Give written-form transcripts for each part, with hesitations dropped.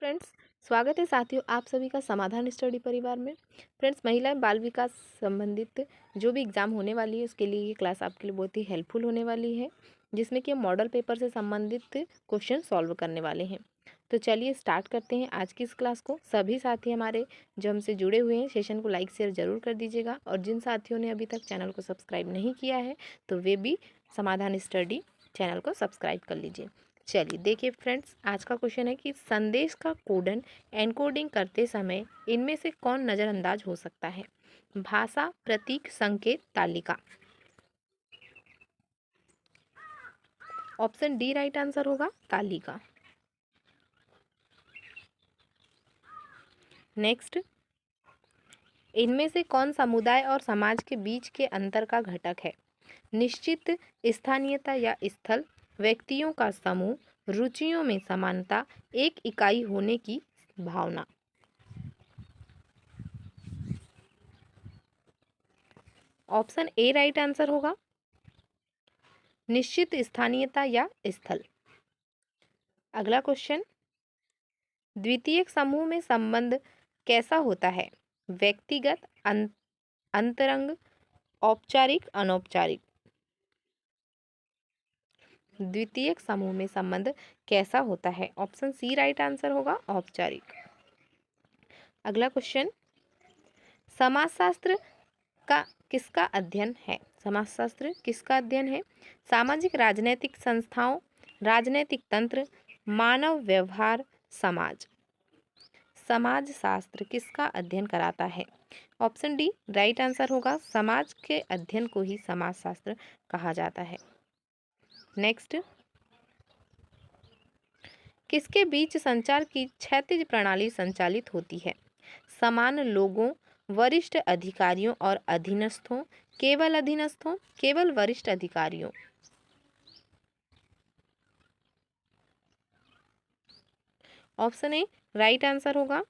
Friends, स्वागत है साथियों आप सभी का समाधान स्टडी परिवार में। फ्रेंड्स, महिला एवं बाल विकास संबंधित जो भी एग्ज़ाम होने वाली है उसके लिए ये क्लास आपके लिए बहुत ही हेल्पफुल होने वाली है, जिसमें कि हम मॉडल पेपर से संबंधित क्वेश्चन सॉल्व करने वाले हैं। तो चलिए स्टार्ट करते हैं आज की इस क्लास को। सभी साथी हमारे जो हमसे जुड़े हुए हैं सेशन को लाइक शेयर जरूर कर दीजिएगा, और जिन साथियों ने अभी तक चैनल को सब्सक्राइब नहीं किया है तो वे भी समाधान स्टडी चैनल को सब्सक्राइब कर लीजिए। चलिए देखिए फ्रेंड्स, आज का क्वेश्चन है कि संदेश का कोडन एनकोडिंग करते समय इनमें से कौन नज़रअंदाज हो सकता है? भाषा, प्रतीक, संकेत, तालिका। ऑप्शन डी राइट आंसर होगा, तालिका। नेक्स्ट, इनमें से कौन समुदाय और समाज के बीच के अंतर का घटक है? निश्चित स्थानीयता या स्थल, व्यक्तियों का समूह, रुचियों में समानता, एक इकाई होने की भावना। ऑप्शन ए राइट आंसर होगा, निश्चित स्थानीयता या स्थल। अगला क्वेश्चन, द्वितीयक समूह में संबंध कैसा होता है? व्यक्तिगत, अंतरंग, औपचारिक, अनौपचारिक। द्वितीयक समूह में संबंध कैसा होता है? ऑप्शन सी राइट आंसर होगा, औपचारिक। अगला क्वेश्चन, समाजशास्त्र का किसका अध्ययन है? समाजशास्त्र किसका अध्ययन है? सामाजिक राजनैतिक संस्थाओं, राजनैतिक तंत्र, मानव व्यवहार, समाज। समाज शास्त्र किसका अध्ययन कराता है? ऑप्शन डी राइट आंसर होगा, समाज के अध्ययन को ही समाज शास्त्र कहा जाता है। नेक्स्ट, किसके बीच संचार की क्षैतिज प्रणाली संचालित होती है? समान लोगों, वरिष्ठ अधिकारियों और अधीनस्थों, केवल अधीनस्थों, केवल वरिष्ठ अधिकारियों। ऑप्शन ए राइट आंसर होगा,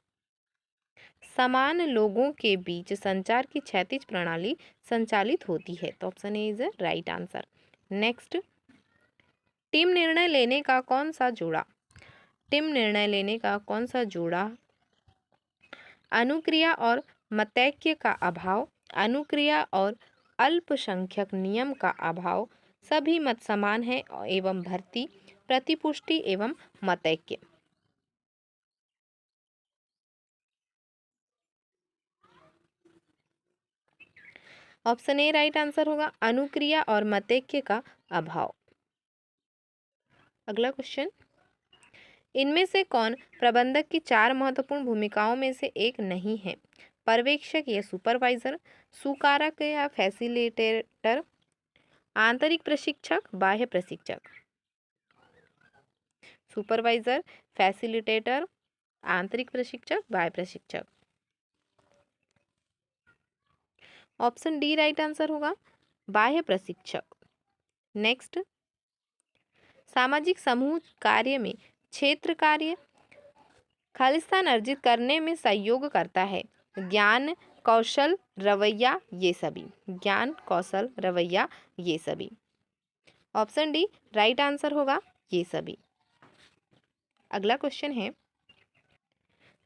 समान लोगों के बीच संचार की क्षैतिज प्रणाली संचालित होती है। तो option A is right answer. Next, team निर्णय लेने का कौन सा जोड़ा? टीम निर्णय लेने का कौन सा जोड़ा? अनुक्रिया और मतैक्य का अभाव, अनुक्रिया और अल्पसंख्यक नियम का अभाव, सभी मत समान है एवं भर्ती, प्रतिपुष्टि एवं मतैक्य। ऑप्शन ए राइट आंसर होगा, अनुक्रिया और मतैक्य का अभाव। अगला क्वेश्चन, इनमें से कौन प्रबंधक की 4 महत्वपूर्ण भूमिकाओं में से एक नहीं है? पर्यवेक्षक या सुपरवाइजर, सुकारक या फैसिलिटेटर, आंतरिक प्रशिक्षक, बाह्य प्रशिक्षक। सुपरवाइजर, फैसिलिटेटर, आंतरिक प्रशिक्षक, बाह्य प्रशिक्षक। ऑप्शन डी राइट आंसर होगा, बाह्य प्रशिक्षक। नेक्स्ट, सामाजिक समूह कार्य में क्षेत्र कार्य खालिस्तान अर्जित करने में सहयोग करता है। ज्ञान, कौशल, रवैया, ये सभी। ज्ञान, कौशल, रवैया, ये सभी। ऑप्शन डी राइट आंसर होगा, ये सभी। अगला क्वेश्चन है,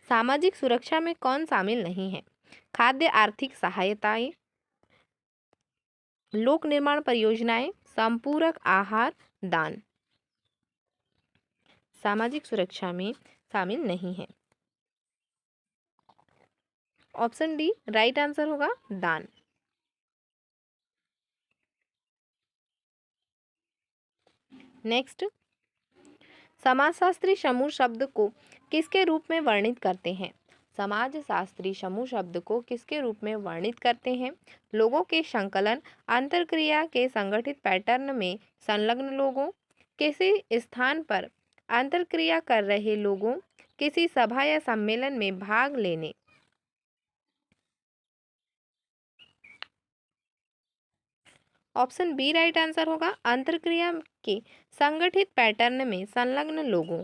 सामाजिक सुरक्षा में कौन शामिल नहीं है? खाद्य आर्थिक सहायताएं, लोक निर्माण परियोजनाएं, संपूरक आहार, दान। सामाजिक सुरक्षा में शामिल नहीं है। ऑप्शन डी राइट आंसर होगा, दान। नेक्स्ट, समाजशास्त्री समूह शब्द को किसके रूप में वर्णित करते हैं? समाजशास्त्री समूह शब्द को किसके रूप में वर्णित करते हैं? लोगों के संकलन, अंतरक्रिया के संगठित पैटर्न में संलग्न लोगों, किसी स्थान पर अंतरक्रिया कर रहे लोगों, किसी सभा या सम्मेलन में भाग लेने। ऑप्शन बी राइट आंसर होगा, अंतरक्रिया के संगठित पैटर्न में संलग्न लोगों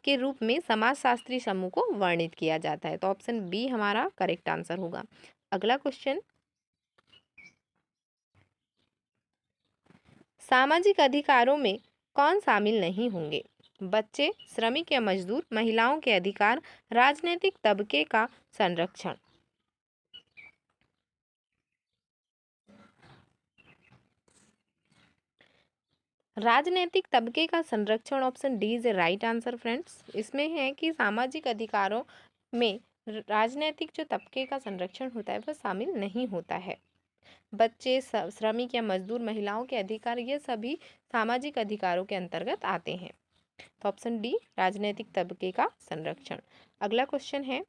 के रूप में समाजशास्त्री समूह को वर्णित किया जाता है। तो ऑप्शन बी हमारा करेक्ट आंसर होगा। अगला क्वेश्चन, सामाजिक अधिकारों में कौन शामिल नहीं होंगे? बच्चे, श्रमिक या मजदूर, महिलाओं के अधिकार, राजनीतिक तबके का संरक्षण। राजनीतिक तबके का संरक्षण, option D is a right answer friends. इसमें है कि सामाजिक अधिकारों में राजनीतिक जो तबके का संरक्षण होता है वह शामिल नहीं होता है। बच्चे, श्रमिक या मजदूर, महिलाओं के अधिकार, ये सभी सामाजिक अधिकारों के अंतर्गत आते हैं। तो ऑप्शन डी राजनीतिक तबके का संरक्षण। अगला क्वेश्चन है,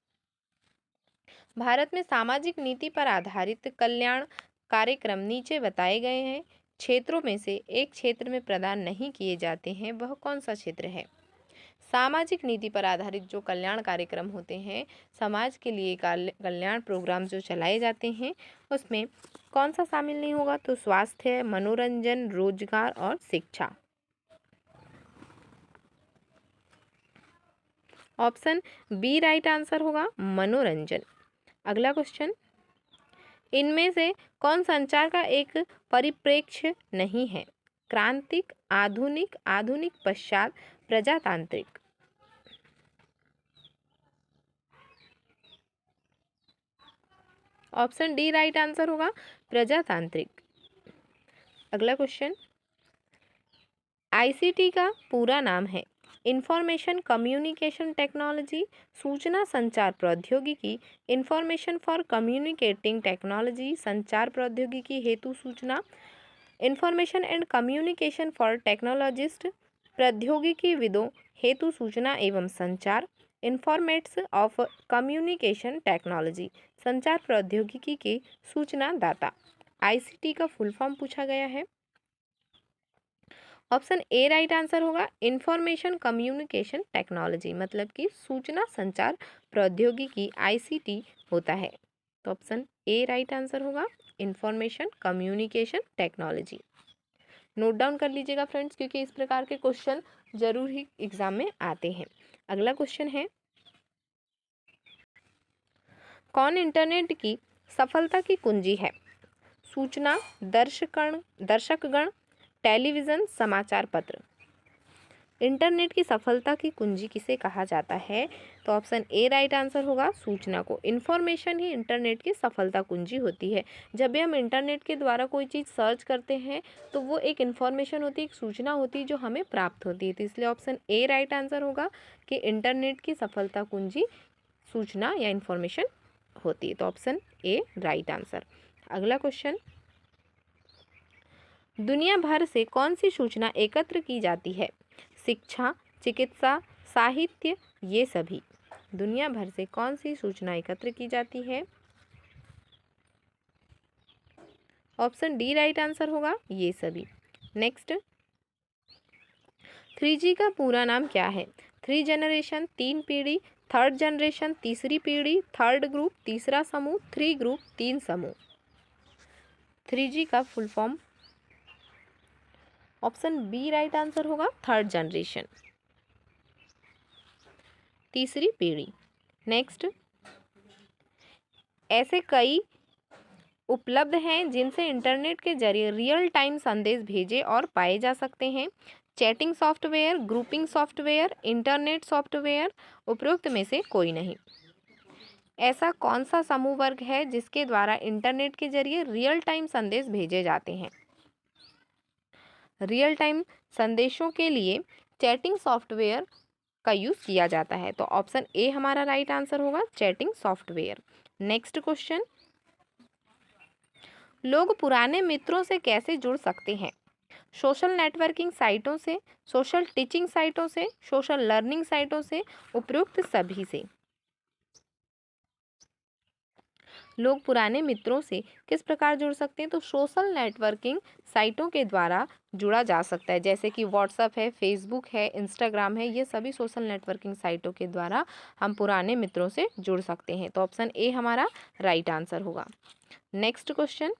भारत में सामाजिक नीति पर आधारित कल्याण कार्यक्रम नीचे बताए गए हैं क्षेत्रों में से एक क्षेत्र में प्रदान नहीं किए जाते हैं, वह कौन सा क्षेत्र है? सामाजिक नीति पर आधारित जो कल्याण कार्यक्रम होते हैं, समाज के लिए कल्याण प्रोग्राम जो चलाए जाते हैं, उसमें कौन सा शामिल नहीं होगा? तो स्वास्थ्य, मनोरंजन, रोजगार और शिक्षा। ऑप्शन बी राइट आंसर होगा, मनोरंजन। अगला क्वेश्चन, इनमें से कौन संचार का एक परिप्रेक्ष्य नहीं है? क्रांतिक, आधुनिक, आधुनिक पश्चात, प्रजातांत्रिक। ऑप्शन डी राइट आंसर होगा, प्रजातांत्रिक। अगला क्वेश्चन, आईसीटी का पूरा नाम है इंफॉर्मेशन कम्युनिकेशन टेक्नोलॉजी, सूचना संचार प्रौद्योगिकी, इंफॉर्मेशन फॉर कम्युनिकेटिंग टेक्नोलॉजी, संचार प्रौद्योगिकी हेतु सूचना, information and communication for technologist, प्रौद्योगिकी विदों हेतु सूचना एवं संचार, इंफॉर्मेट्स ऑफ कम्युनिकेशन टेक्नोलॉजी, संचार प्रौद्योगिकी के सूचना दाता। आईसीटी का फुल फॉर्म पूछा गया है। ऑप्शन ए राइट आंसर होगा, इंफॉर्मेशन कम्युनिकेशन टेक्नोलॉजी, मतलब कि सूचना संचार प्रौद्योगिकी आईसीटी होता है। तो ऑप्शन ए राइट आंसर होगा, information communication technology. Note down कर लीजिएगा फ्रेंड्स, क्योंकि इस प्रकार के क्वेश्चन जरूर ही एग्जाम में आते हैं। अगला क्वेश्चन है, कौन इंटरनेट की सफलता की कुंजी है? सूचना, दर्शकगण, टेलीविज़न, समाचार पत्र। इंटरनेट की सफलता की कुंजी किसे कहा जाता है? तो ऑप्शन ए राइट आंसर होगा, सूचना को। इन्फॉर्मेशन ही इंटरनेट की सफलता कुंजी होती है। जब भी हम इंटरनेट के द्वारा कोई चीज़ सर्च करते हैं तो वो एक इन्फॉर्मेशन होती है, एक सूचना होती है जो हमें प्राप्त होती है। तो इसलिए ऑप्शन ए राइट आंसर होगा कि इंटरनेट की सफलता कुंजी सूचना या इन्फॉर्मेशन होती है। तो ऑप्शन ए राइट आंसर। अगला क्वेश्चन, दुनिया भर से कौन सी सूचना एकत्र की जाती है? शिक्षा, चिकित्सा, साहित्य, ये सभी। दुनिया भर से कौन सी सूचना एकत्र की जाती है? ऑप्शन डी राइट आंसर होगा, ये सभी। नेक्स्ट, 3G का पूरा नाम क्या है? 3 जनरेशन, 3 पीढ़ी, 3rd जनरेशन, तीसरी पीढ़ी, 3rd ग्रुप, तीसरा समूह, 3 ग्रुप, 3 समूह। 3G का full form, option B right answer होगा, 3rd जनरेशन, तीसरी पीढ़ी। नेक्स्ट, ऐसे कई उपलब्ध हैं जिनसे इंटरनेट के जरिए रियल टाइम संदेश भेजे और पाए जा सकते हैं। Chatting software, grouping software, internet software, उपरोक्त में से कोई नहीं। ऐसा कौन सा समूह वर्ग है जिसके द्वारा इंटरनेट के जरिए रियल टाइम संदेश भेजे जाते हैं? रियल टाइम संदेशों के लिए चैटिंग सॉफ्टवेयर का यूज़ किया जाता है। तो ऑप्शन ए हमारा राइट आंसर होगा, चैटिंग सॉफ्टवेयर। नेक्स्ट क्वेश्चन, लोग पुराने मित्रों से कैसे जुड़ सकते हैं? सोशल नेटवर्किंग साइटों से, सोशल टीचिंग साइटों से, सोशल लर्निंग साइटों से, उपयुक्त सभी से। लोग पुराने मित्रों से किस प्रकार जुड़ सकते हैं? तो सोशल नेटवर्किंग साइटों के द्वारा जुड़ा जा सकता है, जैसे कि व्हाट्सएप है, फेसबुक है, इंस्टाग्राम है, ये सभी सोशल नेटवर्किंग साइटों के द्वारा हम पुराने मित्रों से जुड़ सकते हैं। तो ऑप्शन ए हमारा राइट आंसर होगा। नेक्स्ट क्वेश्चन,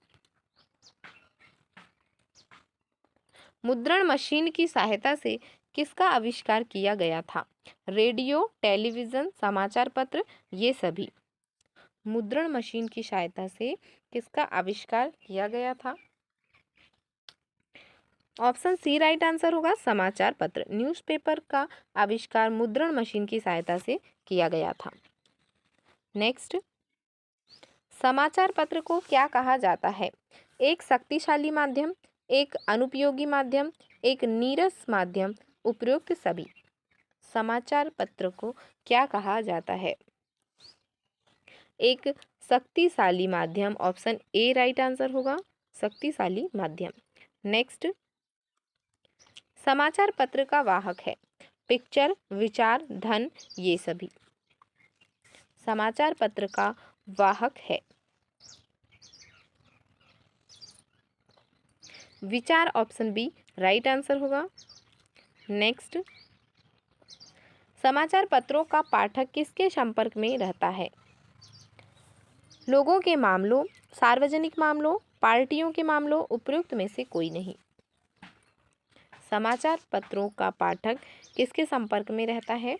मुद्रण मशीन की सहायता से किसका आविष्कार किया गया था? रेडियो, टेलीविज़न, समाचार पत्र, ये सभी। मुद्रण मशीन की सहायता से किसका आविष्कार किया गया था? ऑप्शन सी राइट आंसर होगा समाचार पत्र। न्यूज़पेपर का आविष्कार मुद्रण मशीन की सहायता से किया गया था। नेक्स्ट, समाचार पत्र को क्या कहा जाता है? एक शक्तिशाली माध्यम, एक अनुपयोगी माध्यम, एक नीरस माध्यम, उपरोक्त सभी। समाचार पत्र को क्या कहा जाता है? एक शक्तिशाली माध्यम, ऑप्शन ए राइट आंसर होगा, शक्तिशाली माध्यम। नेक्स्ट, समाचार पत्र का वाहक है पिक्चर, विचार, धन, ये सभी। समाचार पत्र का वाहक है विचार, ऑप्शन बी राइट आंसर होगा। नेक्स्ट, समाचार पत्रों का पाठक किसके संपर्क में रहता है? लोगों के मामलों, सार्वजनिक मामलों, पार्टियों के मामलों, उपयुक्त में से कोई नहीं। समाचार पत्रों का पाठक किसके संपर्क में रहता है?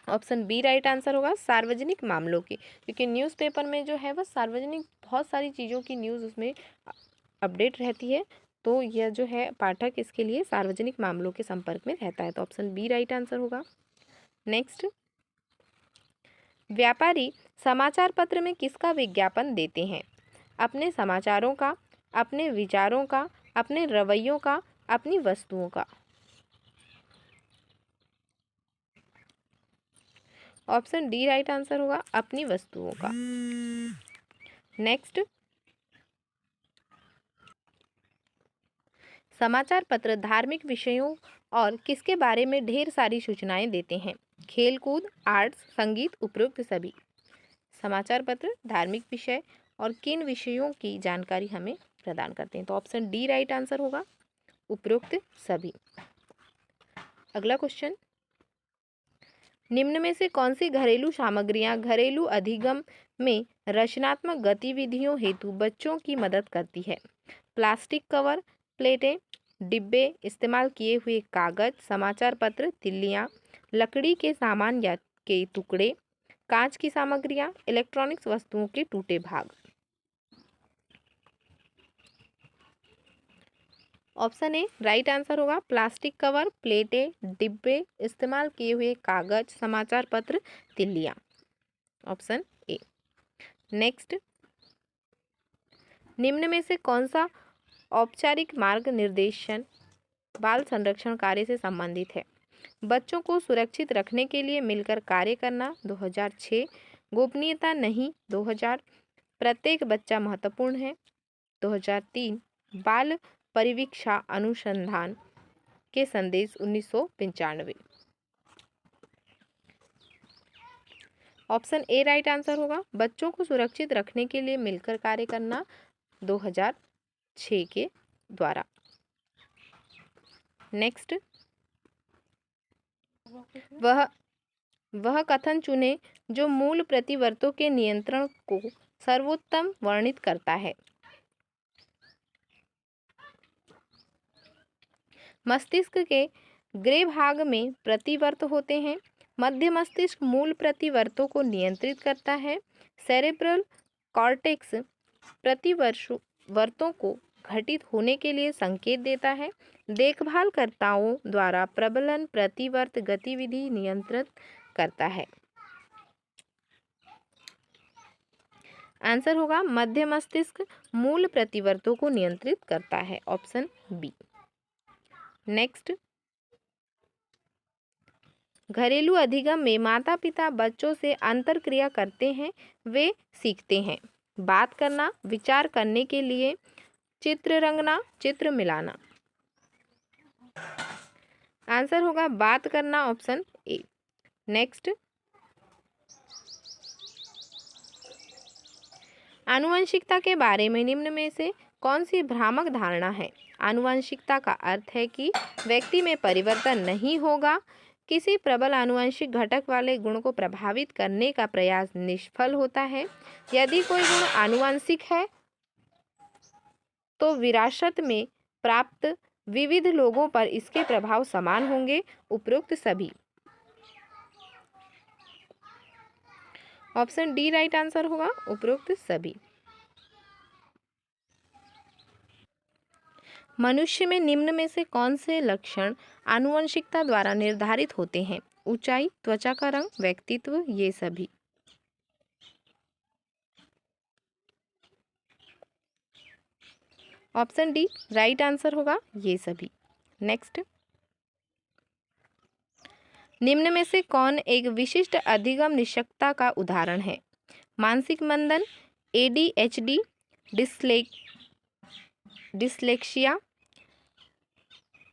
ऑप्शन बी राइट आंसर होगा, सार्वजनिक मामलों के, क्योंकि न्यूज़पेपर में जो है वह सार्वजनिक बहुत सारी चीज़ों की न्यूज़ उसमें अपडेट रहती है, तो यह जो है पाठक इसके लिए सार्वजनिक मामलों के संपर्क में रहता है, तो ऑप्शन बी राइट आंसर होगा। नेक्स्ट, व्यापारी समाचार पत्र में किसका विज्ञापन देते हैं? अपने समाचारों का, अपने विचारों का, अपने रवैयों का, अपनी वस्तुओं का। ऑप्शन डी राइट आंसर होगा, अपनी वस्तुओं का। नेक्स्ट, समाचार पत्र धार्मिक विषयों और किसके बारे में ढेर सारी सूचनाएं देते हैं? खेलकूद, आर्ट्स, संगीत, उपरोक्त सभी। समाचार पत्र धार्मिक विषय और किन विषयों की जानकारी हमें प्रदान करते हैं? तो ऑप्शन डी राइट आंसर होगा, उपरोक्त सभी। अगला क्वेश्चन, निम्न में से कौन सी घरेलू सामग्रियां घरेलू अधिगम में रचनात्मक गतिविधियों हेतु बच्चों की मदद करती है? प्लास्टिक कवर, प्लेटें, डिब्बे, इस्तेमाल किए हुए कागज, समाचार पत्र, तिल्लियाँ, लकड़ी के सामान या के टुकड़े, कांच की सामग्रियां, इलेक्ट्रॉनिक्स वस्तुओं के टूटे भाग। ऑप्शन ए राइट आंसर होगा, प्लास्टिक कवर, प्लेटें, डिब्बे, इस्तेमाल किए हुए कागज, समाचार पत्र, तिल्लियाँ। Option A. नेक्स्ट, निम्न में से कौन सा औपचारिक मार्ग निर्देशन बाल संरक्षण कार्य से संबंधित है? बच्चों को सुरक्षित रखने के लिए मिलकर कार्य करना 2006, गोपनीयता नहीं 2000, प्रत्येक बच्चा महत्वपूर्ण है 2003, बाल परिवीक्षा अनुसंधान के संदेश 1995। ऑप्शन ए राइट आंसर होगा, बच्चों को सुरक्षित रखने के लिए मिलकर कार्य करना 2006 के द्वारा। नेक्स्ट, वह कथन चुने जो मूल प्रतिवर्तों के नियंत्रण को सर्वोत्तम वर्णित करता है। मस्तिष्क के ग्रे भाग में प्रतिवर्त होते हैं। मध्य मस्तिष्क मूल प्रतिवर्तों को नियंत्रित करता है। सेरेब्रल कॉर्टेक्स प्रतिवर्तों को घटित होने के लिए संकेत देता है। देखभालकर्ताओं द्वारा प्रबलन प्रतिवर्त गतिविधि नियंत्रित करता है। आंसर होगा मध्य मस्तिष्क मूल प्रतिवर्तों को नियंत्रित करता है, ऑप्शन बी। नेक्स्ट, घरेलू अधिगम में माता पिता बच्चों से अंतरक्रिया करते हैं, वे सीखते हैं बात करना, विचार करने के लिए, चित्र रंगना, चित्र मिलाना। आंसर होगा बात करना, ऑप्शन ए। नेक्स्ट, आनुवंशिकता के बारे में निम्न में से कौन सी भ्रामक धारणा है? आनुवंशिकता का अर्थ है कि व्यक्ति में परिवर्तन नहीं होगा। किसी प्रबल आनुवंशिक घटक वाले गुण को प्रभावित करने का प्रयास निष्फल होता है। यदि कोई गुण आनुवंशिक है तो विरासत में प्राप्त विविध लोगों पर इसके प्रभाव समान होंगे, उपरोक्त सभी। ऑप्शन डी राइट आंसर होगा, उपरोक्त सभी। मनुष्य में निम्न में से कौन से लक्षण आनुवंशिकता द्वारा निर्धारित होते हैं? ऊंचाई, त्वचा का रंग, व्यक्तित्व, ये सभी। ऑप्शन डी राइट आंसर होगा, ये सभी। नेक्स्ट, निम्न में से कौन एक विशिष्ट अधिगम निषक्ता का उदाहरण है? मानसिक मंदन, ADHD, डिस्लेक्सिया,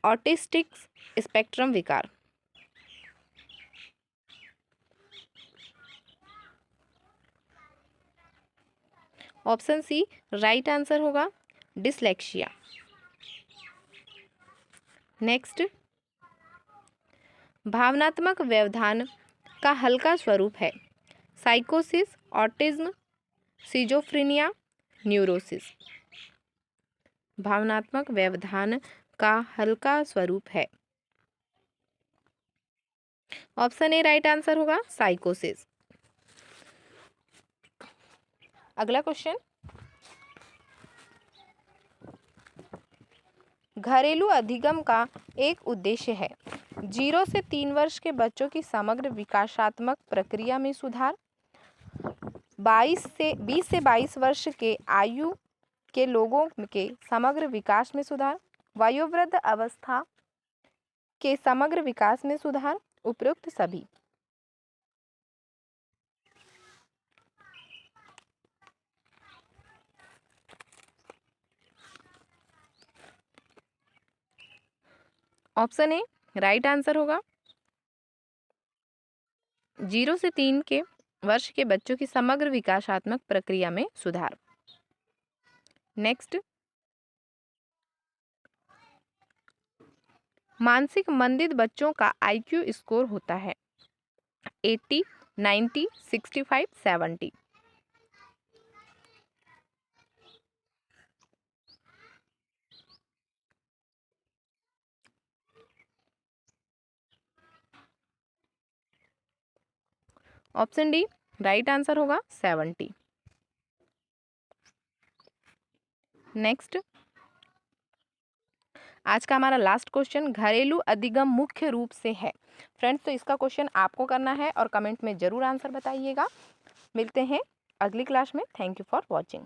ऑटिस्टिक स्पेक्ट्रम विकार। ऑप्शन सी राइट आंसर होगा, डिस्लेक्सिया। नेक्स्ट, भावनात्मक व्यवधान का हल्का स्वरूप है? साइकोसिस, ऑटिज्म, सिजोफ्रेनिया, न्यूरोसिस। भावनात्मक व्यवधान का हल्का स्वरूप है? ऑप्शन ए राइट आंसर होगा, साइकोसिस। अगला क्वेश्चन, घरेलू अधिगम का एक उद्देश्य है 0 से 3 वर्ष के बच्चों की समग्र विकासात्मक प्रक्रिया में सुधार, 20 से 22 वर्ष के आयु के लोगों के समग्र विकास में सुधार, वयोवृद्ध अवस्था के समग्र विकास में सुधार, उपरोक्त सभी। ऑप्शन ए राइट आंसर होगा, 0 से 3 के वर्ष के बच्चों की समग्र विकासात्मक प्रक्रिया में सुधार। नेक्स्ट, मानसिक मंदित बच्चों का IQ स्कोर होता है 80, 90, 65, 70। ऑप्शन डी राइट आंसर होगा, 70। नेक्स्ट, आज का हमारा लास्ट क्वेश्चन, घरेलू अधिगम मुख्य रूप से है? फ्रेंड्स, तो इसका क्वेश्चन आपको करना है और कमेंट में जरूर आंसर बताइएगा। मिलते हैं अगली क्लास में। Thank you for watching.